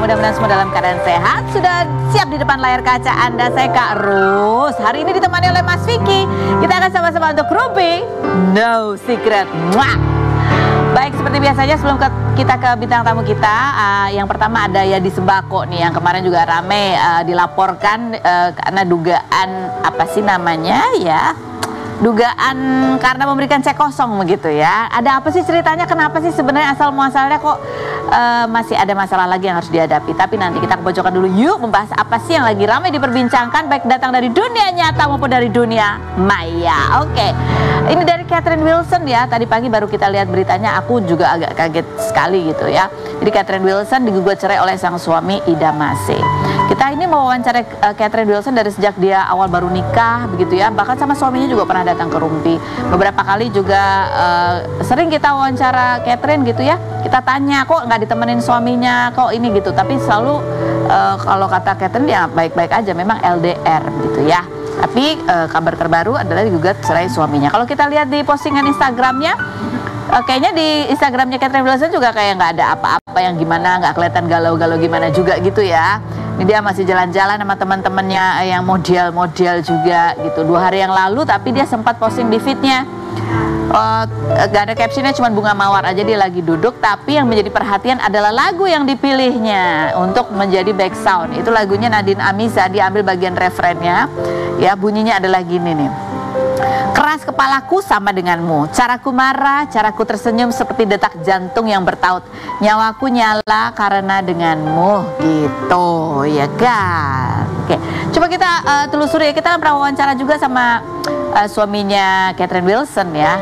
mudah-mudahan semua dalam keadaan sehat. Sudah siap di depan layar kaca Anda, saya Kak Rus. Hari ini ditemani oleh Mas Vicky. Kita akan sama-sama untuk grouping No Secret. Mwah! Baik, seperti biasanya sebelum kita ke bintang tamu kita, yang pertama ada ya di sembako nih, yang kemarin juga rame dilaporkan karena dugaan apa sih namanya ya, dugaan karena memberikan cek kosong begitu ya. Ada apa sih ceritanya, kenapa sih sebenarnya asal muasalnya kok masih ada masalah lagi yang harus dihadapi. Tapi nanti kita kebocokan dulu yuk, membahas apa sih yang lagi ramai diperbincangkan, baik datang dari dunia nyata maupun dari dunia maya. Oke, ini dari Catherine Wilson ya. Tadi pagi baru kita lihat beritanya, aku juga agak kaget sekali gitu ya. Jadi Catherine Wilson digugat cerai oleh sang suami Ida Mase. Kita ini mau wawancara Catherine Wilson dari sejak dia awal baru nikah begitu ya. Bahkan sama suaminya juga pernah datang ke Rumpi. Beberapa kali juga sering kita wawancara Catherine gitu ya. Kita tanya kok nggak ditemenin suaminya, kok ini gitu. Tapi selalu kalau kata Catherine ya baik-baik aja, memang LDR gitu ya. Tapi kabar terbaru adalah digugat cerai suaminya. Kalau kita lihat di postingan Instagramnya, kayaknya di Instagramnya Catherine Wilson juga kayak nggak ada apa-apa yang gimana, nggak kelihatan galau-galau gimana juga gitu ya. Ini dia masih jalan-jalan sama teman-temannya yang model-model juga gitu. 2 hari yang lalu, tapi dia sempat posting di feednya. Gak ada captionnya, cuma bunga mawar aja, dia lagi duduk. Tapi yang menjadi perhatian adalah lagu yang dipilihnya untuk menjadi back sound. Itu lagunya Nadine Amizah, diambil bagian referennya. Ya, bunyinya adalah gini nih. Keras kepalaku sama denganmu, caraku marah, caraku tersenyum seperti detak jantung yang bertaut. Nyawaku nyala karena denganmu, gitu ya kan. Oke, coba kita telusuri ya. Kita pernah wawancara juga sama suaminya Catherine Wilson ya.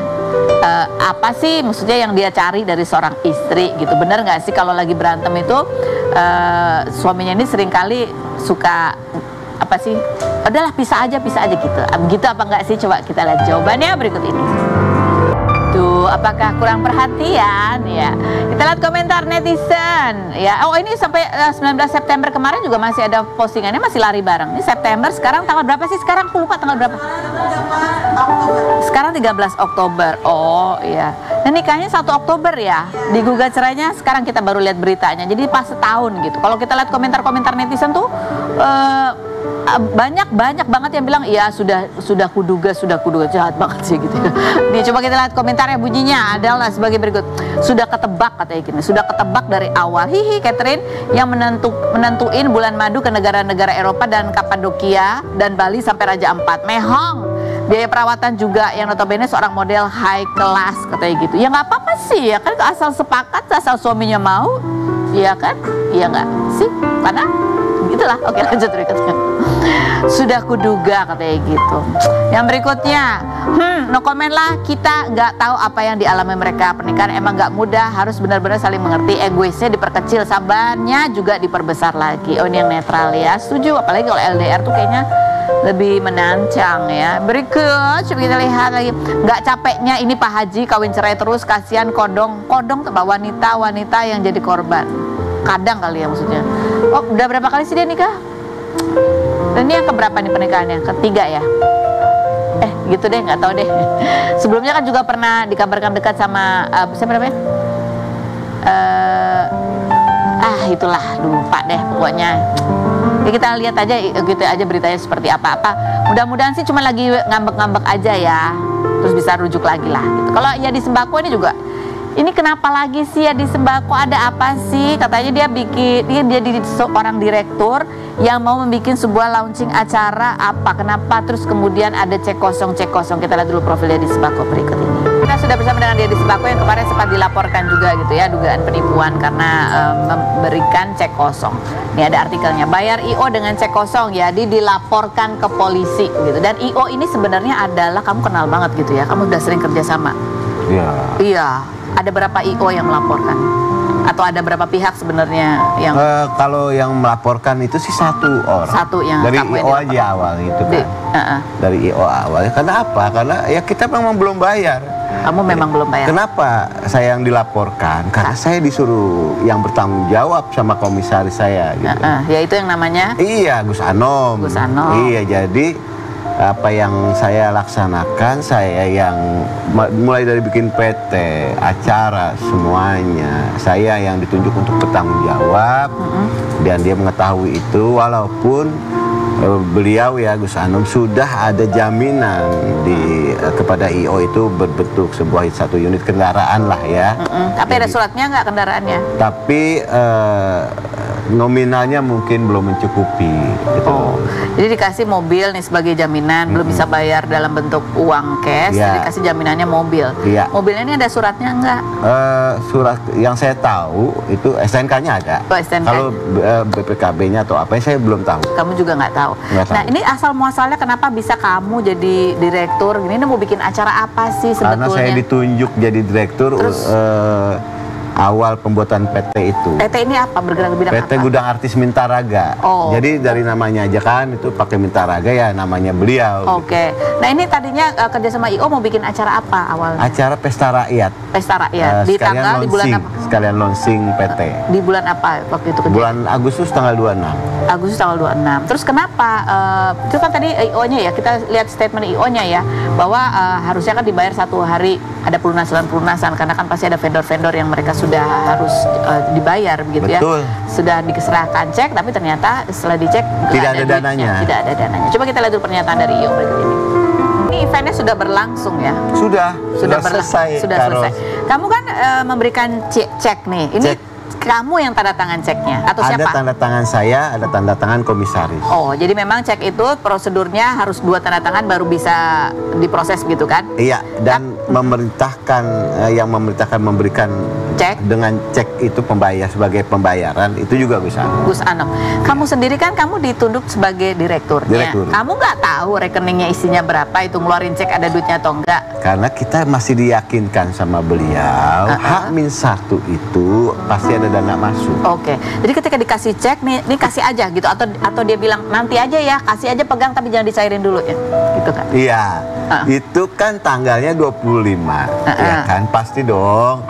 Apa sih maksudnya yang dia cari dari seorang istri gitu. Bener nggak sih kalau lagi berantem itu suaminya ini seringkali suka apa sih, udahlah pisah aja gitu. Begitu apa enggak sih? Coba kita lihat jawabannya berikut ini. Tuh, apakah kurang perhatian ya? Kita lihat komentar netizen ya. Oh, ini sampai 19 September kemarin juga masih ada postingannya, masih lari bareng. Ini September, sekarang tanggal berapa sih? Sekarang aku lupa tanggal berapa. Sekarang 13 Oktober. Oh iya. Dan nikahnya 1 Oktober ya. Digugat cerainya sekarang kita baru lihat beritanya. Jadi pas setahun gitu. Kalau kita lihat komentar-komentar netizen tuh banyak banget yang bilang iya sudah kuduga, jahat banget sih gitu ya. Nih coba kita lihat komentarnya, bunyinya adalah sebagai berikut. Sudah ketebak katanya gini, sudah ketebak dari awal. Hihi, Catherine yang menentuin bulan madu ke negara-negara Eropa dan Kapadokia dan Bali sampai Raja Ampat. Mehong. Biaya perawatan juga yang notabene seorang model high class katanya gitu. Ya nggak apa-apa sih ya kan, asal sepakat, asal suaminya mau. Iya kan? Iya nggak sih? Karena itulah. Oke, lanjut berikutnya. Sudah kuduga katanya gitu. Yang berikutnya, no comment lah, kita nggak tahu apa yang dialami mereka. Pernikahan emang nggak mudah, harus benar-benar saling mengerti. Egoisnya diperkecil, sabarnya juga diperbesar lagi. Oh, ini yang netral ya, setuju. Apalagi kalau LDR tuh kayaknya lebih menancang ya. Berikut coba kita lihat lagi. Nggak capeknya ini Pak Haji kawin cerai terus, kasihan kodong tuh wanita yang jadi korban. Kadang kali ya maksudnya. Oh, udah berapa kali sih dia nikah? Dan ini yang keberapa nih pernikahannya? Ketiga ya? Gitu deh, nggak tahu deh. Sebelumnya kan juga pernah dikabarkan dekat sama siapa namanya? Itulah, lupa deh pokoknya. Ya kita lihat aja gitu aja beritanya seperti apa. Mudah-mudahan sih cuma lagi ngambek-ngambek aja ya. Terus bisa rujuk lagi lah gitu. Kalau ya di sembako ini juga, ini kenapa lagi sih ya di sembako, ada apa sih? Katanya dia seorang direktur yang mau membuat sebuah launching acara apa, kenapa terus kemudian ada cek kosong. Kita lihat dulu profilnya di sembako berikut ini. Kita sudah bersama dengan dia di sembako yang kemarin sempat dilaporkan juga gitu ya, dugaan penipuan karena memberikan cek kosong. Ini ada artikelnya, bayar IO dengan cek kosong ya, jadi dilaporkan ke polisi gitu. Dan IO ini sebenarnya adalah, kamu kenal banget gitu ya, kamu udah sering kerja sama. Iya. Ada berapa IO yang melaporkan? Atau ada berapa pihak sebenarnya yang kalau yang melaporkan itu sih 1 orang. Satu yang dari IO aja awal itu kan. Dari IO awal. Karena apa? Karena ya kita memang belum bayar. Kamu memang belum bayar. Kenapa saya yang dilaporkan? Karena saya disuruh yang bertanggung jawab sama komisaris saya gitu. Yaitu yang namanya? Iya, Gus Anom. Gus Anom. Iya, jadi apa yang saya laksanakan, saya yang mulai dari bikin PT, acara, semuanya saya yang ditunjuk untuk bertanggung jawab. Dan dia mengetahui itu, walaupun beliau ya Gus Anom sudah ada jaminan kepada IO itu berbentuk sebuah satu unit kendaraan lah ya. Tapi ada suratnya nggak kendaraannya? Tapi nominalnya mungkin belum mencukupi gitu. Jadi dikasih mobil nih sebagai jaminan, belum bisa bayar dalam bentuk uang cash, jadi dikasih jaminannya mobil. Mobilnya ini ada suratnya nggak? Surat yang saya tahu itu STNK-nya ada. STNK. Kalau BPKB-nya atau apa saya belum tahu. Kamu juga nggak tahu. Nah ini asal muasalnya kenapa bisa kamu jadi direktur? Ini mau bikin acara apa sih sebetulnya? Karena saya ditunjuk jadi direktur. Terus, awal pembuatan PT itu. PT ini apa? Bergerak bidang PT apa? Gudang Artis Mintaraga. Jadi dari namanya aja kan itu pakai Mintaraga ya namanya beliau. Oke. Nah ini tadinya kerja sama IO mau bikin acara apa awalnya? Acara Pesta Rakyat. Pesta Rakyat. Di tanggal di bulan apa? Sekalian launching PT. Di bulan apa waktu itu kerja? Bulan Agustus tanggal 26. Agustus tanggal 26. Terus kenapa? Itu kan tadi IO-nya ya, kita lihat statement IO-nya ya, bahwa harusnya kan dibayar satu hari, ada pelunasan karena kan pasti ada vendor-vendor yang mereka sudah harus dibayar begitu. Betul. Ya. Sudah diserahkan cek, tapi ternyata setelah dicek tidak ada dananya. Tidak ada dananya. Coba kita lihat dulu pernyataan dari IO berikut ini. Ini eventnya sudah berlangsung ya? Sudah selesai. Sudah selesai. Kamu kan memberikan cek nih. Ini cek. Kamu yang tanda tangan ceknya atau siapa? Ada tanda tangan saya, ada tanda tangan komisaris. Jadi memang cek itu prosedurnya harus 2 tanda tangan baru bisa diproses gitu kan? Iya, dan memerintahkan yang memerintahkan memberikan cek dengan cek itu sebagai pembayaran itu juga Gus Anom. Kamu sendiri kan kamu ditunduk sebagai direkturnya. Kamu nggak tahu rekeningnya isinya berapa, itu ngeluarin cek ada duitnya atau enggak? Karena kita masih diyakinkan sama beliau, H-1 itu pasti ada dana masuk. Jadi ketika dikasih cek nih kasih aja gitu, atau dia bilang nanti aja ya, kasih aja pegang tapi jangan dicairin dulu ya, gitu kan? Iya, itu kan tanggalnya 25, ya kan pasti dong.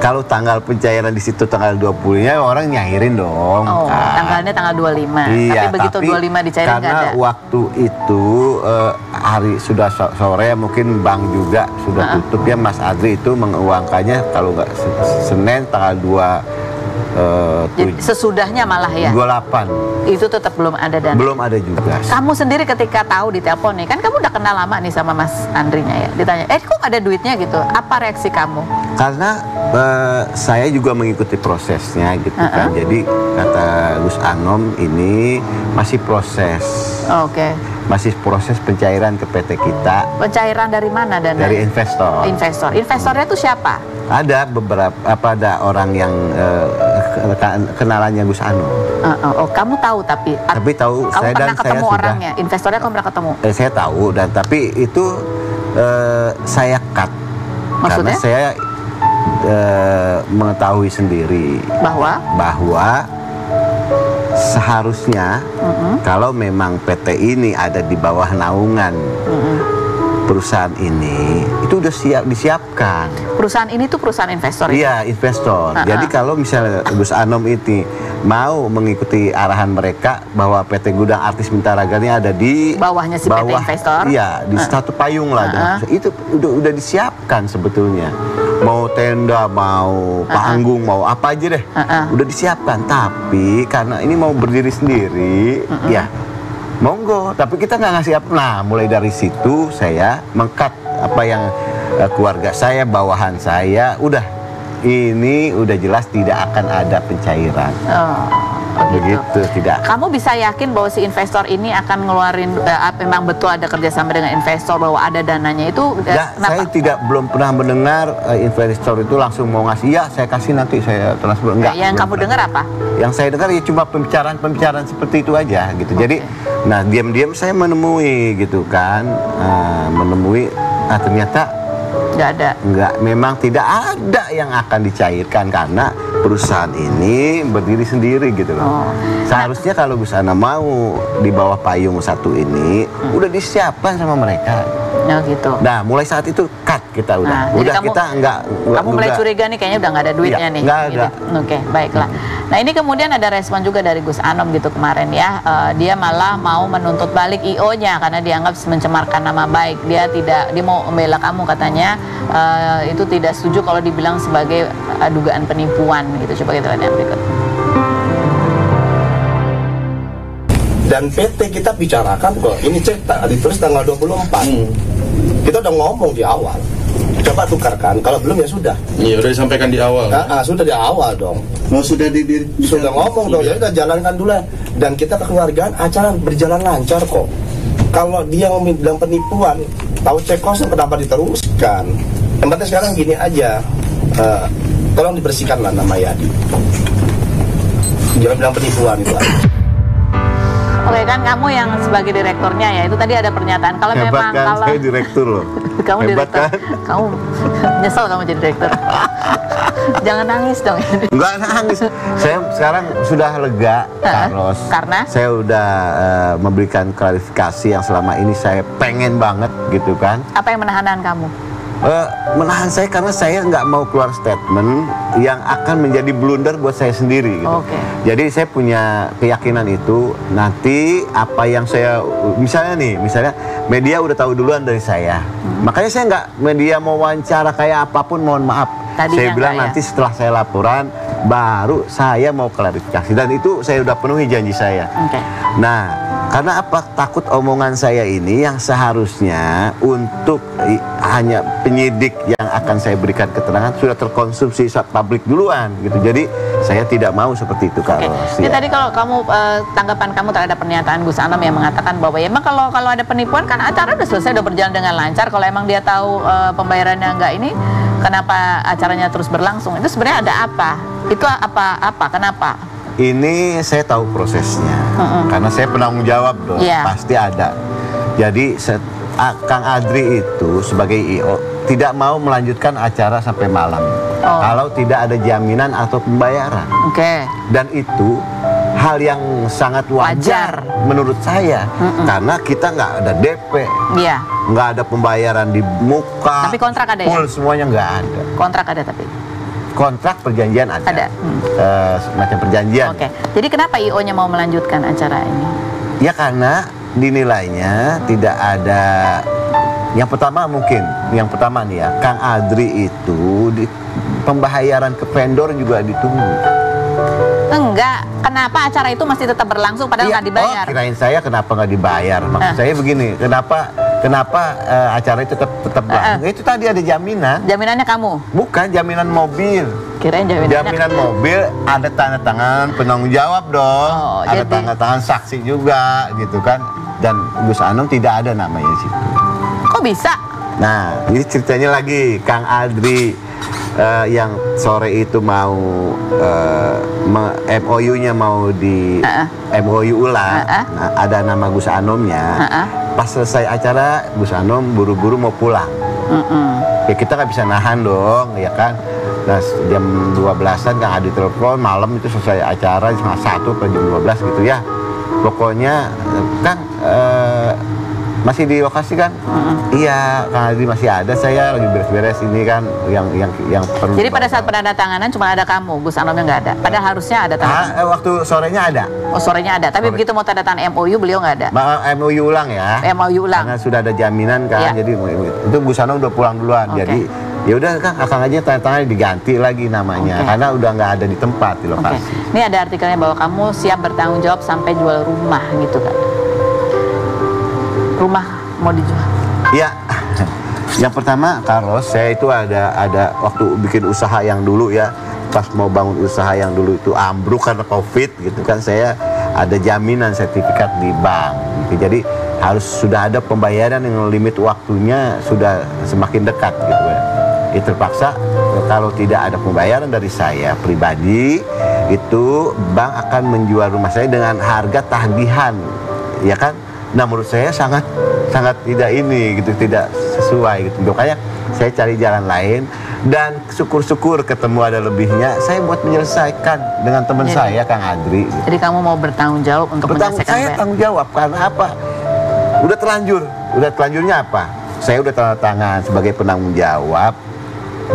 Kalau tanggal pencairan di situ tanggal 20-nya orang nyairin dong. Tanggalnya tanggal 25. Iya, tapi begitu 25 dicairin nggak ada. Karena waktu itu hari sudah sore, mungkin bank juga sudah tutup ya. Mas Adri itu menguangkannya kalau nggak Senin tanggal 2. Jadi sesudahnya malah ya? 28. Itu tetap belum ada dana? Belum ada juga. Kamu sendiri ketika tahu di telepon nih, kan kamu udah kenal lama nih sama Mas Andrinya ya, ditanya, kok ada duitnya gitu? Apa reaksi kamu? Karena saya juga mengikuti prosesnya gitu kan. Jadi kata Gus Anom ini masih proses. Masih proses pencairan ke PT kita. Pencairan dari mana dana? Dari investor. Investornya itu siapa? Ada beberapa, ada orang yang kenalannya Gus Anom. Kamu tahu tapi tahu. Kamu pernah ketemu orangnya? Investornya kamu pernah ketemu? Saya tahu, dan tapi itu saya cut. Maksudnya? Karena saya mengetahui sendiri bahwa seharusnya kalau memang PT ini ada di bawah naungan perusahaan ini, itu udah disiapkan. Perusahaan ini tuh perusahaan investor? Iya, investor. Jadi kalau misalnya Gus Anom ini mau mengikuti arahan mereka bahwa PT Gudang Artis Mintaraga ini ada di bawahnya si PT investor? Iya, di satu payung lah. Itu udah disiapkan sebetulnya. Mau tenda, mau panggung, mau apa aja deh, udah disiapkan. Tapi karena ini mau berdiri sendiri, ya monggo, tapi kita nggak ngasih apa. Nah, mulai dari situ saya mengkat apa yang keluarga saya, bawahan saya, udah ini udah jelas tidak akan ada pencairan. Begitu, tidak. Kamu bisa yakin bahwa si investor ini akan ngeluarin, memang betul ada kerjasama dengan investor, bahwa ada dananya itu? Saya belum pernah mendengar investor itu langsung mau ngasih, ya saya kasih nanti saya transfer. Enggak. Yang kamu dengar apa? Yang saya dengar ya cuma pembicaraan seperti itu aja gitu. Jadi, nah diam-diam saya menemui gitu kan, ternyata nggak ada. Memang tidak ada yang akan dicairkan karena perusahaan ini berdiri sendiri gitu loh. Seharusnya kalau Gus Anom mau di bawah payung satu ini udah disiapkan sama mereka. Gitu. Nah, mulai saat itu cut kita udah. Jadi kamu, kita enggak kamu mulai curiga nih kayaknya udah nggak ada duitnya nih. Nggak ada. Oke, baiklah. Nah ini kemudian ada respon juga dari Gus Anom gitu kemarin ya. Dia malah mau menuntut balik IO-nya karena dianggap mencemarkan nama baik. Dia mau membela kamu katanya itu tidak setuju kalau dibilang sebagai dugaan penipuan gitu. Coba kita lihat yang berikut. Dan PT kita bicarakan kok, ini cetak ditulis tanggal 24. Kita udah ngomong di awal. Coba tukarkan, kalau belum ya sudah. Iya, udah disampaikan di awal. Sudah di awal dong. Sudah sudah ngomong dong, ya udah jalankan dulu. Dan kita kekeluargaan acara berjalan lancar kok. Kalau dia bilang penipuan, tahu cek kosong kenapa diteruskan? Yang penting sekarang gini aja, tolong dibersihkanlah nama Yadi. Jangan bilang penipuan itu aja. Oke, kan kamu yang sebagai direkturnya ya, itu tadi ada pernyataan kalau Hebat memang kan? kalau Saya direktur loh. kamu Hebat direktur, kan? kamu nyesel kamu jadi direktur. Jangan nangis dong. Enggak nangis. Saya sekarang sudah lega, Carlos. Karena? Saya udah memberikan klarifikasi yang selama ini saya pengen banget gitu kan. Apa yang menahan kamu? Menahan saya karena saya nggak mau keluar statement yang akan menjadi blunder buat saya sendiri gitu. Oke. Jadi saya punya keyakinan itu nanti apa yang saya misalnya media udah tahu duluan dari saya. Makanya saya nggak media mau wawancara kayak apapun, mohon maaf. Tadinya saya bilang nanti ya? setelah saya laporan baru saya mau klarifikasi dan itu saya udah penuhi janji saya. Oke. Nah, karena apa? Takut omongan saya ini yang seharusnya untuk hanya penyidik yang akan saya berikan keterangan sudah terkonsumsi publik duluan gitu. Jadi saya tidak mau seperti itu, Carlos. Ini tadi kalau kamu tanggapan kamu terhadap pernyataan Gus Anom yang mengatakan bahwa ya emang kalau ada penipuan kan acara udah selesai, udah berjalan dengan lancar. Kalau emang dia tahu pembayarannya enggak ini, kenapa acaranya terus berlangsung? Itu sebenarnya ada apa? Itu apa? Kenapa? Ini saya tahu prosesnya, karena saya penanggung jawab dong, pasti ada. Jadi Kang Adri itu sebagai IO tidak mau melanjutkan acara sampai malam, kalau tidak ada jaminan atau pembayaran. Dan itu hal yang sangat wajar menurut saya, karena kita nggak ada DP, nggak ada pembayaran di muka, tapi kontrak ada full ya? Semuanya nggak ada. Kontrak ada tapi? Kontrak perjanjian ada. Semacam perjanjian. Oke. Jadi kenapa IO-nya mau melanjutkan acara ini? Ya karena dinilainya tidak ada. Yang pertama nih ya, Kang Adri itu pembayaran ke vendor juga ditunggu. Enggak, kenapa acara itu masih tetap berlangsung padahal nggak dibayar? Kirain saya kenapa nggak dibayar? Maksud saya begini, kenapa acara itu tetap berlangsung? Itu tadi ada jaminan. Jaminannya kamu? Bukan, jaminan mobil. Kirain jaminan mobil, ada tanda tangan penanggung jawab dong. Ada tanda tangan saksi juga gitu kan. Dan Gus Anom tidak ada namanya di situ. Kok bisa? Nah, ini ceritanya lagi Kang Adri yang sore itu mau MOU-nya mau di MOU ulang. Nah, ada nama Gus Anomnya. Pas selesai acara, Gus Anom buru-buru mau pulang. Ya kita nggak bisa nahan dong, ya kan. Nah, jam 12-an Kang Adri telepon, malam itu selesai acara jam 1 atau jam 12 gitu ya. Pokoknya Kang masih di lokasi kan? Iya, Kang Adri masih ada, saya lagi beres-beres ini kan yang perlu. Jadi pada saat penandatanganan cuma ada kamu, Gus Anomnya nggak ada. Padahal harusnya ada tanda tangan. Waktu sorenya ada. Oh, sorenya ada. Tapi begitu mau tanda tangan MOU beliau nggak ada. MOU ulang ya. MOU ulang. Karena sudah ada jaminan kan. Jadi itu Gus Anom udah pulang duluan. Jadi ya udah Kang, Akang aja tanda tangan diganti lagi namanya. Karena udah nggak ada di tempat di lokasi. Ini ada artikelnya bahwa kamu siap bertanggung jawab sampai jual rumah gitu kan. Rumah mau dijual? Iya. Yang pertama, Carlos, saya itu ada waktu bikin usaha yang dulu ya, pas mau bangun usaha yang dulu itu ambruk karena COVID gitu kan, saya ada jaminan sertifikat di bank. Jadi harus sudah ada pembayaran yang limit waktunya sudah semakin dekat gitu ya. Ya terpaksa kalau tidak ada pembayaran dari saya pribadi, itu bank akan menjual rumah saya dengan harga tagihan, ya kan? Nah, menurut saya sangat tidak ini gitu, tidak sesuai gitu. Makanya saya cari jalan lain dan syukur-syukur ketemu ada lebihnya. Saya buat menyelesaikan dengan teman saya Kang Adri. Gitu. Jadi kamu mau bertanggung jawab untuk menyelesaikan? Saya tanggung jawab karena apa? Udah terlanjur. Udah terlanjurnya apa? saya udah tanda tangan sebagai penanggung jawab,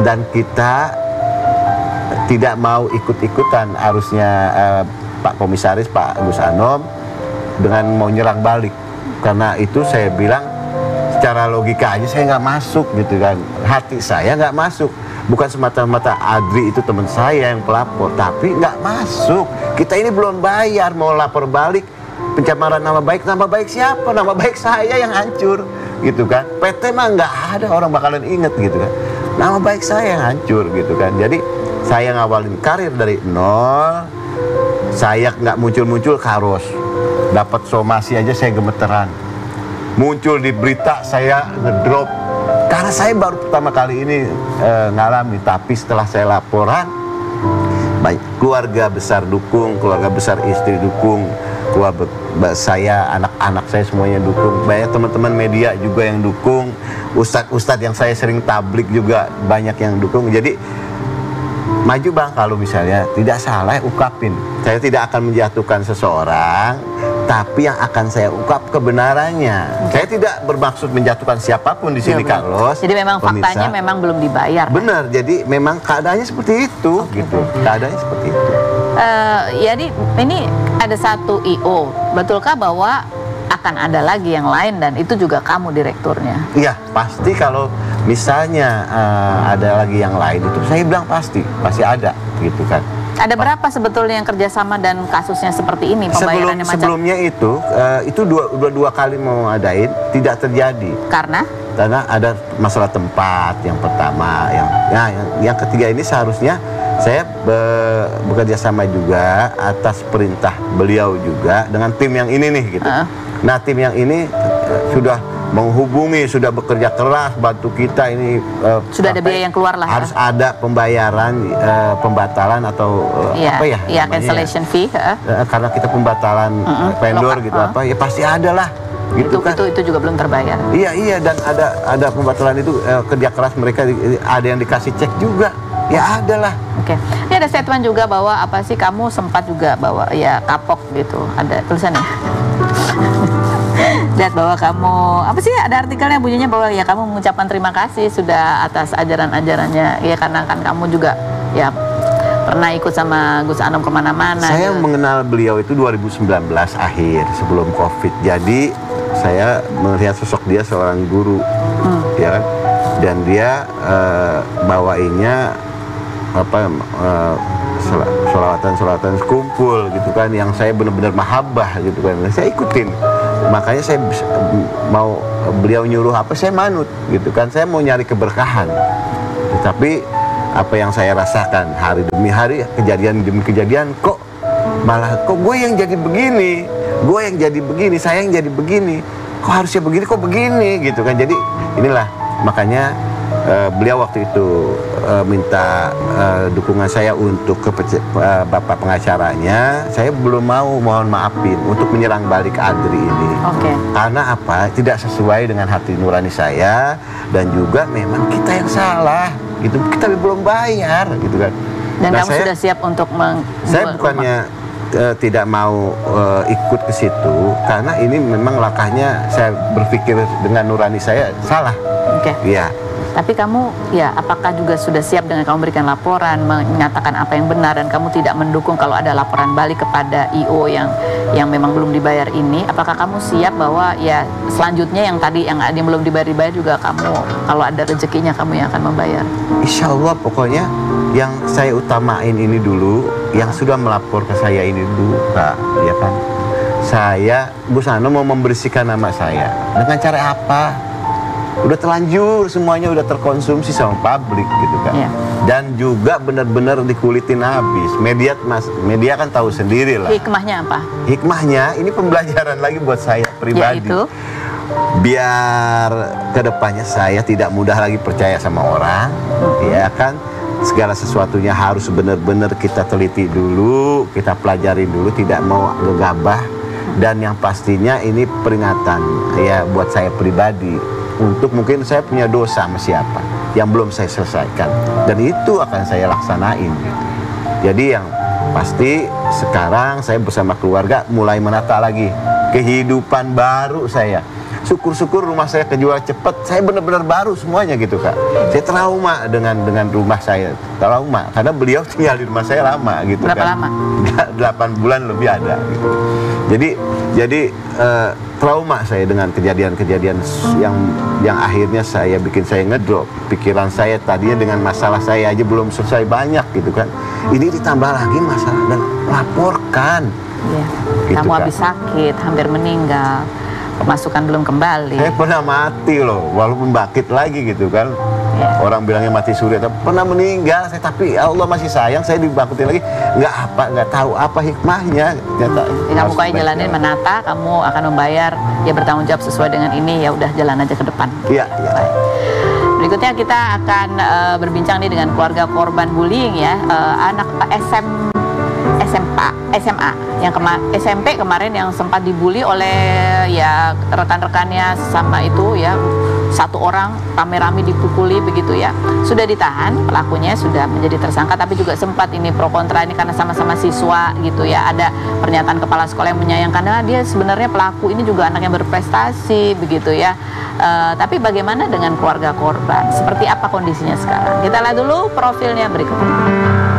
dan kita tidak mau ikut-ikutan arusnya Pak Komisaris, Pak Gus Anom, dengan mau nyerang balik. Karena itu saya bilang secara logika aja saya nggak masuk gitu kan, hati saya nggak masuk. Bukan semata-mata Adri itu teman saya yang pelapor, tapi nggak masuk. Kita ini belum bayar, mau lapor balik pencemaran nama baik siapa? Nama baik saya yang hancur gitu kan. PT mah nggak ada orang bakalan inget gitu kan, nama baik saya yang hancur gitu kan. Jadi saya ngawalin karir dari nol, saya nggak muncul-muncul karos, dapat somasi aja saya gemeteran, muncul di berita saya ngedrop karena saya baru pertama kali ini ngalami. Tapi setelah saya laporan, baik keluarga besar dukung, keluarga besar istri dukung, keluarga saya, anak-anak saya semuanya dukung, banyak teman-teman media juga yang dukung, ustadz-ustadz yang saya sering tablik juga banyak yang dukung. Jadi maju Bang, kalau misalnya tidak salah ungkapin. Saya tidak akan menjatuhkan seseorang, tapi yang akan saya ungkap kebenarannya. Saya tidak bermaksud menjatuhkan siapapun di sini, Carlos. Jadi memang faktanya memang belum dibayar. Benar, jadi memang keadaannya seperti itu, gitu. Keadaannya seperti itu. Jadi ini ada satu IO, betulkah bahwa akan ada lagi yang lain dan itu juga kamu direkturnya? Iya, pasti kalau misalnya ada lagi yang lain itu saya bilang pasti ada gitu kan. Ada berapa sebetulnya yang kerjasama dan kasusnya seperti ini, pembayarannya macam? Sebelumnya itu dua kali mau adain tidak terjadi. Karena ada masalah tempat yang pertama, yang ketiga ini seharusnya saya bekerja sama juga atas perintah beliau juga dengan tim yang ini nih gitu. Nah, tim yang ini sudah menghubungi, sudah bekerja keras bantu kita ini. Sudah ada biaya yang keluar lah. Harus ada pembayaran pembatalan atau apa ya? Iya, cancellation fee. Karena kita pembatalan vendor gitu apa ya pasti ada lah. Gitu kan. Itu juga belum terbayar. Iya, dan ada pembatalan itu kerja keras mereka, ada yang dikasih cek juga. Ya ada lah. Oke. Ini ada statement juga bahwa apa sih, kamu sempat juga bahwa ya kapok gitu. Ada tulisannya. Lihat bahwa kamu apa sih, ada artikelnya bunyinya bahwa ya kamu mengucapkan terima kasih sudah atas ajaran-ajarannya ya, karena kan kamu juga ya pernah ikut sama Gus Anom kemana-mana. Saya gitu. mengenal beliau itu 2019 akhir sebelum COVID. Jadi saya melihat sosok dia seorang guru, ya kan? Dan dia bawainnya solawatan sekumpul gitu kan, yang saya benar-benar mahabbah gitu kan. Saya ikutin. Makanya saya mau beliau nyuruh apa saya manut gitu kan. Saya mau nyari keberkahan. Tetapi apa yang saya rasakan hari demi hari, kejadian demi kejadian, kok gue yang jadi begini, saya yang jadi begini, kok harusnya begini, kok begini gitu kan. Jadi inilah makanya beliau waktu itu minta dukungan saya untuk ke bapak pengacaranya. Saya belum mau mohon maafin untuk menyerang balik Adri ini. Karena apa? Tidak sesuai dengan hati nurani saya, dan juga memang kita yang salah gitu. Kita belum bayar gitu kan. Dan kamu sudah siap untuk saya bukannya tidak mau ikut ke situ, karena ini memang langkahnya saya berpikir dengan nurani saya salah. Iya. Tapi kamu ya apakah juga sudah siap dengan kamu berikan laporan, menyatakan apa yang benar, dan kamu tidak mendukung kalau ada laporan balik kepada IO yang memang belum dibayar ini? Apakah kamu siap bahwa ya selanjutnya yang tadi yang belum dibayar juga kamu, kalau ada rezekinya kamu yang akan membayar? Insya Allah, pokoknya yang saya utamain ini dulu, yang sudah melapor ke saya ini dulu, Pak, ya kan? Saya, Gus Anom mau membersihkan nama saya. Dengan cara apa? Udah terlanjur, semuanya udah terkonsumsi sama publik gitu kan. Dan juga benar-benar dikulitin habis. Media kan tahu sendiri lah. Hikmahnya apa? Hikmahnya ini pembelajaran lagi buat saya pribadi. Yaitu? Biar kedepannya saya tidak mudah lagi percaya sama orang, ya kan. Segala sesuatunya harus benar-benar kita teliti dulu, kita pelajarin dulu, tidak mau gegabah. Dan yang pastinya ini peringatan ya buat saya pribadi. Untuk mungkin saya punya dosa sama siapa yang belum saya selesaikan, dan itu akan saya laksanain gitu. Jadi yang pasti sekarang saya bersama keluarga mulai menata lagi kehidupan baru saya. syukur-syukur rumah saya kejual cepat, saya benar-benar baru semuanya gitu Kak. Saya trauma dengan rumah saya, trauma karena beliau tinggal di rumah saya lama gitu. Berapa kan. lama? 8 bulan lebih ada gitu. Jadi trauma saya dengan kejadian-kejadian yang akhirnya bikin saya ngedrop pikiran saya. Tadinya dengan masalah saya aja belum selesai banyak gitu kan, ini ditambah lagi masalah dan laporkan. Iya. Gitu, Kamu Kak. habis sakit, hampir meninggal, pemasukan belum kembali. Saya pernah mati loh, walaupun bangkit lagi gitu kan. Ya. Orang bilangnya mati suri, tapi pernah meninggal saya, tapi Allah masih sayang, saya dibangkitin lagi. Nggak tahu apa hikmahnya. Ternyata Kamu kayak jalanin menata, kamu akan membayar, ya bertanggung jawab sesuai dengan ini, ya udah jalan aja ke depan. Iya. Baik. Berikutnya kita akan berbincang nih dengan keluarga korban bullying ya, anak SMA yang SMP kemarin yang sempat dibully oleh ya rekan-rekannya sama itu ya, satu orang rame-rame dipukuli begitu ya. Sudah ditahan, pelakunya sudah menjadi tersangka, tapi juga sempat ini pro kontra ini karena sama-sama siswa gitu ya. Ada pernyataan kepala sekolah yang menyayangkan, nah, dia sebenarnya pelaku ini juga anak yang berprestasi begitu ya. Tapi bagaimana dengan keluarga korban? Seperti apa kondisinya sekarang? Kita lihat dulu profilnya berikut ini.